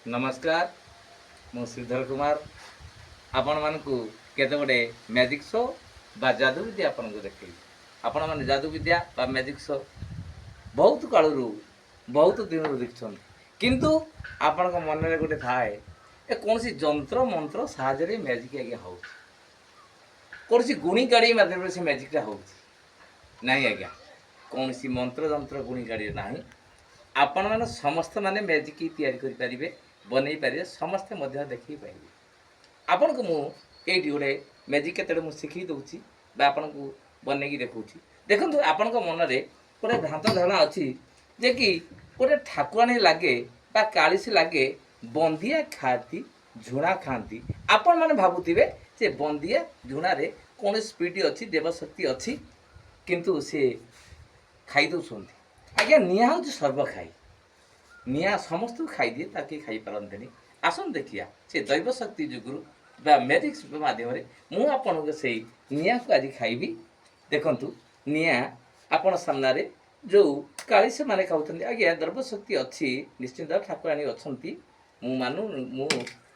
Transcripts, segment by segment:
नमस्कार मु श्रीधर कुमार आपण मानकु केते गोटे मैजिक शो बा जादू विद्या आपन को देखै आपण माने जादू विद्या बा मैजिक शो बहुत कालरू बहुत दिन देखछन किंतु आपण को मन रे गोटे थाए ए कोनसी जंत्र मंत्र साहाय्य रे मैजिक आज्ञा हो कोनसी गुणी गाड़ी माध्यम से मैजिक टा हो नहीं आज्ञा कोनसी मंत्र जंत्र गुणी गाड़ी नाही आपण माने समस्त माने मैजिक तैयारी करि परिबे बनै पारे समस्ते मध्य देखि पाइबे आपण को मु एठी गोटे मैजिक केते मु सिखि दउची बा आपण को बनै की देखउची देखंतु आपण को मन रे गोटे भ्रांत धारणा अछि जे कि गोटे ठाकुराणी लागे बा कालीसी लागे बंदिया खाती झुणा खाती आपण माने भाबुतिबे जे बंदिया झुणा रे कोन स्पीड अछि देवशक्ति अछि किंतु से खाई दउछंती आज्ञा निया हूँ सर्व खाई निया समस्त खाई दिए ताकि खाई पारंतनी आसन देखिया से दैव शक्ति जुगुरु बा मैजिक माध्यम मु आपन से निया को आज खाइबी देखंतु निया आपन सामना रे जो काली से माने खाउथन आज्ञा द्रव्य शक्ति अच्छी निश्चित ठाकुराणी अछंती मु मानु मु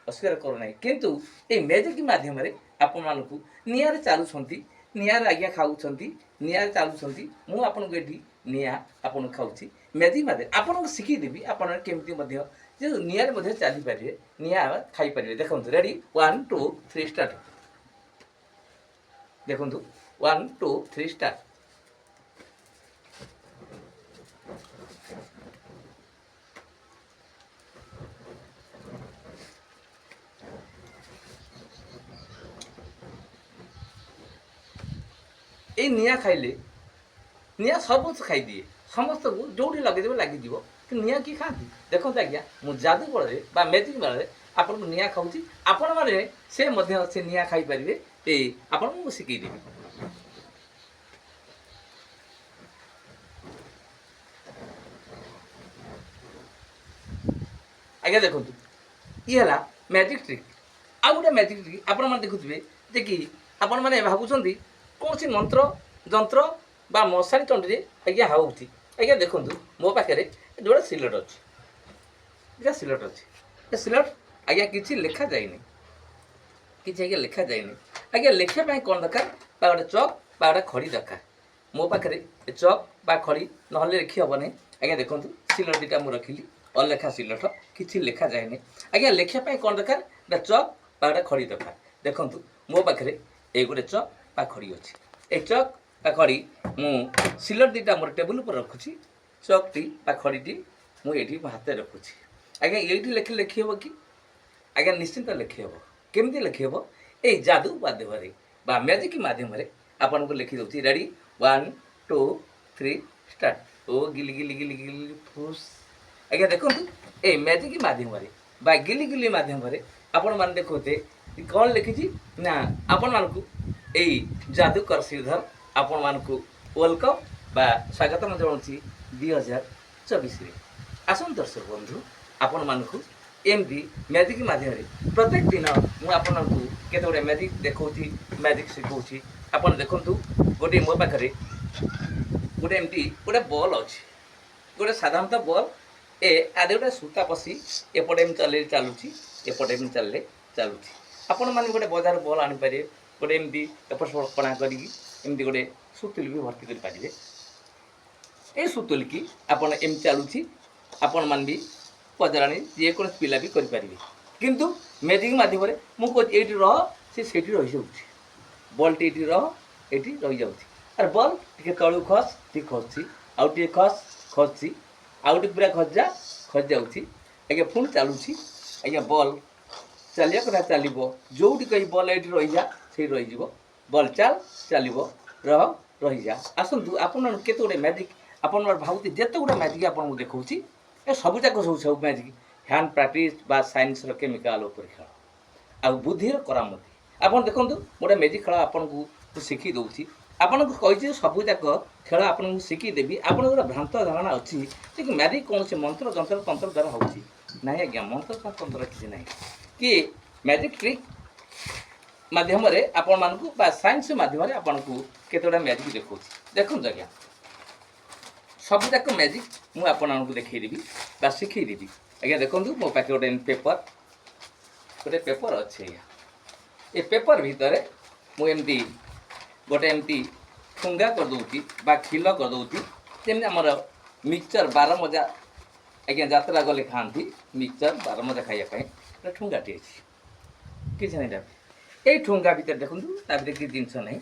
अस्वीकार करू नाही किंतु ए मैजिक माध्यम आपन मानकु निया रे चालू छंती निया रे आज्ञा खाउछंती निया रे चालू छंती मु आपन को एठी निया आपन खाउची मैजिक माध्यम आपन को सिखि देबी आपन केमती मध्य जे निया रे मध्य चाली पारे निया खाई पारे देखंतु रेडी 1 2 3 स्टार्ट देखंतु 1 2 3 स्टार्ट ए निया खाइले निया सब खाई दिए समस्त को जोड़ी लगे देबे लागि दिबो कि निया की खाती देखो आज्ञा मु जादू बଳରେ बा मैजिक बଳରେ आपन को निया खाउची आपन माने से मध्य से निया खाई परिबे ए आपन को सिखै देबी आज्ञा देखो ये हला मैजिक ट्रिक आ गोटे मैजिक ट्रिक आपन माने देखुथिबे जे कि आपन माने भाबुछंती कोनसी मंत्र जंत्र बा मशारी चंडी आज्ञा हाउची आज्ञा देखंतु मो पाखे जोड़ा सिलट अच्छी सिलट अच्छी ये सिलट आज्ञा किसी लेखा जाइनि किसी आज्ञा लेखा जाइनि आज्ञा लेखापी कौन दरकार बा गोटे चक बा गोटे खड़ी दरकार मो पाखे चक बा खड़ी ना लिखी हम नहीं आज्ञा देखूँ सिलट दुटा मुझे रखिली अलेखा सिलट किसी लेखा जाएनि आज्ञा लेखापी कौन दरकार गोटे चक बा गोटे खड़ी दरकार देखूँ मो पाखे ये गोटे चक बा खड़ी अच्छी ए चक बा खड़ी मु सिलट दुटा मोर टेबुल पर रखुची चकटी बा खड़ीटी मुझे हाथ रखुची आज्ञा ये लिखी लिखी हे कि आज्ञा निश्चिंत लिखी हे केमती लिखी हे ये जादू माध्यम बा मैजिक माध्यम आपन को लिखी दूसरी रेडी 1 2 3 स्टार्ट ओ गिली गिली गिली गिली फुस आज्ञा देखो ये मैजिक माध्यम बा गिली गिली माध्यम आपण मान देखते कौन लिखी ना आपण मानकु यही जादूकर श्रीधर आपण मानकु वेलकम बा स्वागतम जनाऊँगी 2024 आसन दर्शक बंधु आपण मानकु एमती मैजिक माध्यम प्रत्येक दिन मुझे केते गोटे मैजिक देखौची मैजिक शिखौची आपण देखंतु गोटे मो पाखे गोटे एमती गोटे बॉल अच्छी गोटे साधारणतः बॉल ए आदि गोटे सूता पशी एपटे चले चलुची एपटे चलले चलुची आपण माने गोटे बजार बॉल आनी पारे गोटे एमती एपट सेपट कणा करी एमती गोटे सुतुल भी भर्ती कर पारे ए सुतुल की आपण एम चलुची आपण मान भी पजराणी जेको पिला भी करें किंतु मैजिक माध्यम मुझे ये रह से रही जाऊँगी बल टी रह ये रही जाऊँगी अरे बल टे तलू खस टी खसी आउ टे खस खसी आउ टे पूरा खस जाऊँगी आज्ञा पुणी चलुची आज्ञा बल चलिया कथा चलो जो कहीं बल ये रही जा से रही बल चल चलो रह रही जा आसतु आपन केते गोटे मैजिक आपन भावती जिते गोटे मैजिक आपको देखा ए सब जाक सब मैजिक हैंड प्रैक्टिस बा साइंस केमिकाल खेल आ बुद्धि करामती आप देखो गोटे मैजिक खेल आपन को शिखी दूसरी आपन को कही सब जाक खेल आपन को शिखीदेवी आप गोटे भ्रांत धारणा अच्छी कि मैजिक कौन से मंत्र जंत्र तंत्र द्वारा होची ना आज्ञा मंत्र तंत्र किसी ना कि मैजिक ट्रिक माध्यम आपण मानकु बा साइंस माध्यम आपन को केते गोटे मैजिक देखो देखो आज्ञा सब जाक मैजिक मुझे आपको देखदेवी बा शिखईदेवी ଆଜ୍ଞା ଦେଖନ୍ତୁ ମୋ ପାଖରେ ଗୋଟେ ପେପର ଅଛି ଆଜ୍ଞା। ଏ ପେପର ଭିତରେ ମୁଁ ଏମିତି ଗୋଟେ ଏମିତି ଠୁଙ୍ଗା କରିଦେଉଛି ବା ଖିଲ କରିଦେଉଛି, ଯେମିତି ଆମର ମିକ୍ସଚର ବାରମଜା ଆଜ୍ଞା ଯାତ୍ରା ଗଲେ ଖାଆନ୍ତି ମିକ୍ସଚର ବାରମଜା ଖାଇବା ପାଇଁ ଗୋଟେ ଠୁଙ୍ଗାଟି ଅଛି। କିଛି ନାହିଁ ଏଇ ଠୁଙ୍ଗା ଭିତରେ ଦେଖନ୍ତୁ ତା ଭିତରେ କିଛି ଜିନିଷ ନାହିଁ।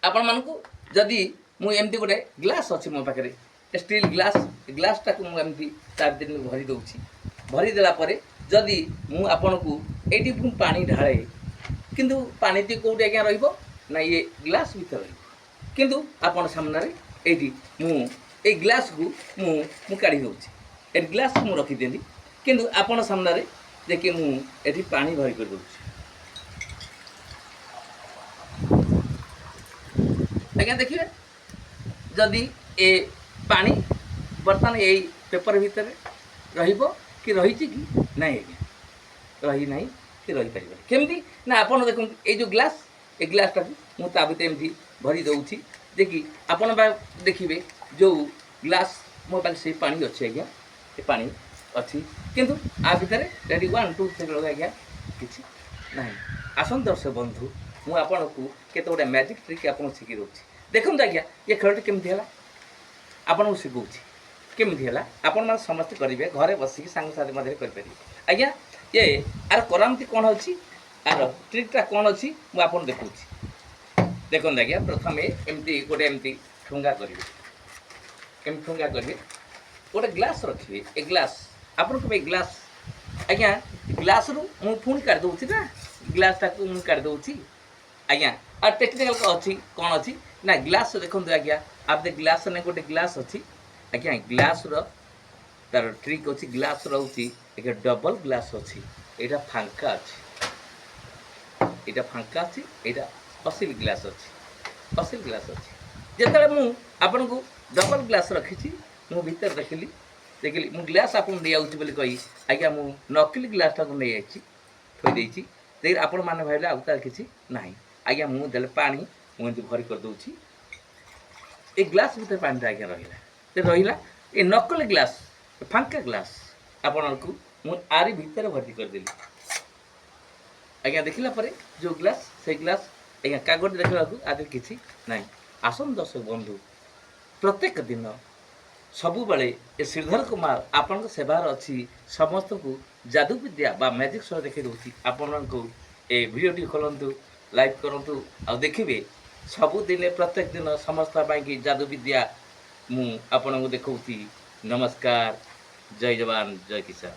ଆପଣମାନଙ୍କୁ ଯଦି ମୁଁ ଏମିତି ଗୋଟେ ଗ୍ଲାସ୍ ଅଛି ମୋ ପାଖରେ ଷ୍ଟିଲ୍ ଗ୍ଲାସ୍ଟାକୁ ମୁଁ ଏମିତି ତା ଭିତରେ ଭରି ଦେଉଛି। ଭରି ଦେଲା ପରେ ଯଦି ମୁଁ ଆପଣଙ୍କୁ ଏଇଠି ମୁଁ ପାଣି ଢାଳେ, କିନ୍ତୁ ପାଣିଟି କେଉଁଠି ଆଜ୍ଞା ରହିବ ନା ଇଏ ଗ୍ଲାସ୍ ଭିତରେ ରହିବ। କିନ୍ତୁ ଆପଣ ସାମ୍ନାରେ ଏଇଠି ମୁଁ ଏଇ ଗ୍ଲାସ୍କୁ ମୁଁ କାଢ଼ି ଦେଉଛି, ଏଠି ଗ୍ଲାସ୍ ମୁଁ ରଖିଦେଲି, କିନ୍ତୁ ଆପଣ ସାମ୍ନାରେ ଦେଖି ମୁଁ ଏଠି ପାଣି ଭରି କରିଦେଉଛି। ଆଜ୍ଞା ଦେଖିବେ ଯଦି ଏ ପାଣି ବର୍ତ୍ତମାନ ଏଇ ପେପର ଭିତରେ ରହିବ କି ରହିଛି କି ନାହିଁ ଆଜ୍ଞା, ରହିନାହିଁ କି ରହିପାରିବନି। କେମିତି ନା ଆପଣ ଦେଖନ୍ତୁ ଏଇ ଯେଉଁ ଗ୍ଲାସ୍, ଏ ଗ୍ଲାସ୍ଟାକୁ ମୁଁ ତା ଭିତରେ ଏମିତି ଭରି ଦେଉଛି, ଦେଖି ଆପଣ ବା ଦେଖିବେ ଯେଉଁ ଗ୍ଲାସ୍ ମୋ ପାଖରେ ସେଇ ପାଣି ଅଛି ଆଜ୍ଞା, ଏ ପାଣି ଅଛି, କିନ୍ତୁ ଆ ଭିତରେ ରେଡ଼ି 1 2 3 ଆଜ୍ଞା କିଛି ନାହିଁ। ଆସନ୍ତୁ ଦର୍ଶକ ବନ୍ଧୁ, ମୁଁ ଆପଣଙ୍କୁ କେତେ ଗୋଟେ ମ୍ୟାଜିକ୍ ଟ୍ରିକ୍ ଆପଣଙ୍କୁ ଶିଖି ଦେଉଛି। ଦେଖନ୍ତୁ ଆଜ୍ଞା ଏ ଖେଳଟି କେମିତି ହେଲା, ଆପଣଙ୍କୁ ଶିଖଉଛି କେମିତି ହେଲା। ଆପଣମାନେ ସମସ୍ତେ କରିବେ, ଘରେ ବସିକି ସାଙ୍ଗସାଥି ମଧ୍ୟରେ କରିପାରିବେ ଆଜ୍ଞା। ଆର କରାମତି କ'ଣ ଅଛି, ଆର ଟ୍ରିକ୍ଟା କ'ଣ ଅଛି ମୁଁ ଆପଣଙ୍କୁ ଦେଖାଉଛି। ଦେଖନ୍ତୁ ଆଜ୍ଞା ପ୍ରଥମେ ଏମିତି ଗୋଟେ ଏମିତି ଠୁଙ୍ଗା କରିବେ, ଏମିତି ଠୁଙ୍ଗା କରିବେ, ଗୋଟେ ଗ୍ଲାସ୍ ରଖିବେ। ଏ ଗ୍ଲାସ୍ ଆପଣଙ୍କୁ ଏଇ ଗ୍ଲାସ୍ ଆଜ୍ଞା ଗ୍ଲାସ୍ରୁ ମୁଁ ପୁଣି କାଢ଼ି ଦେଉଛି ନା, ଗ୍ଲାସ୍ଟାକୁ ମୁଁ କାଢ଼ି ଦେଉଛି ଆଜ୍ଞା। ଆଉ ଟେକ୍ନିକାଲ ଅଛି କ'ଣ ଅଛି ନା ଗ୍ଲାସ୍ ଦେଖନ୍ତୁ ଆଜ୍ଞା, ଆପଣ ଗ୍ଲାସ୍ ନାଇଁ ଗୋଟେ ଗ୍ଲାସ୍ ଅଛି ଆଜ୍ଞା, ଗ୍ଲାସ୍ର ତାର ଟ୍ରିକ୍ ଅଛି। ଗ୍ଲାସ୍ ରହୁଛି ଆଜ୍ଞା ଡବଲ ଗ୍ଲାସ୍ ଅଛି, ଏଇଟା ଫାଙ୍କା ଅଛି, ଏଇଟା ଫାଙ୍କା ଅଛି, ଏଇଟା ଅସିଲ ଗ୍ଲାସ୍ ଅଛି, ଅସିଲ ଗ୍ଲାସ୍ ଅଛି। ଯେତେବେଳେ ମୁଁ ଆପଣଙ୍କୁ ଡବଲ ଗ୍ଲାସ୍ ରଖିଛି, ମୁଁ ଭିତରେ ଦେଖିଲି ମୁଁ ଗ୍ଲାସ୍ ଆପଣଙ୍କୁ ନେଇଯାଉଛି ବୋଲି କହି ଆଜ୍ଞା ମୁଁ ନକଲି ଗ୍ଲାସ୍ଟାକୁ ନେଇଯାଇଛି, ଥୋଇ ଦେଇଛି। ଦେଖି ଆପଣମାନେ ଭାବିଲେ ଆଉ ତାର କିଛି ନାହିଁ ଆଜ୍ଞା। ମୁଁ ଦେଲେ ପାଣି ମୁଁ ଏମିତି ଭରି କରିଦେଉଛି, ଏ ଗ୍ଲାସ୍ ଭିତରେ ପାଣିଟା ଆଜ୍ଞା ରହିଲା। ଏ ନକଲି ଗ୍ଲାସ୍, ଫାଙ୍କା ଗ୍ଲାସ୍ ଆପଣଙ୍କୁ ମୁଁ ଆରି ଭିତରେ ଭର୍ତ୍ତି କରିଦେଲି ଆଜ୍ଞା। ଦେଖିଲା ପରେ ଯେଉଁ ଗ୍ଲାସ୍, ସେଇ ଗ୍ଲାସ୍ ଆଜ୍ଞା କାଗଜ ଦେଖିବାକୁ ଆଦେହରେ କିଛି ନାହିଁ। ଆସନ୍ତୁ ଦର୍ଶକ ବନ୍ଧୁ, ପ୍ରତ୍ୟେକ ଦିନ ସବୁବେଳେ ଏ ଶ୍ରୀଧର କୁମାର ଆପଣଙ୍କ ସେବାରେ ଅଛି। ସମସ୍ତଙ୍କୁ ଯାଦୁବିଦ୍ୟା ବା ମ୍ୟାଜିକ୍ ସହ ଦେଖାଇ ଦେଉଛି। ଆପଣଙ୍କୁ ଏ ଭିଡ଼ିଓଟି ଖୋଲନ୍ତୁ, ଲାଇକ୍ କରନ୍ତୁ, ଆଉ ଦେଖିବେ ସବୁଦିନେ ପ୍ରତ୍ୟେକ ଦିନ ସମସ୍ତଙ୍କ ପାଇଁକି ଯାଦୁବିଦ୍ୟା ମୁଁ ଆପଣଙ୍କୁ ଦେଖାଉଛି। ନମସ୍କାର, ଜୟ ଯବାନ, ଜୟ କିଷାନ।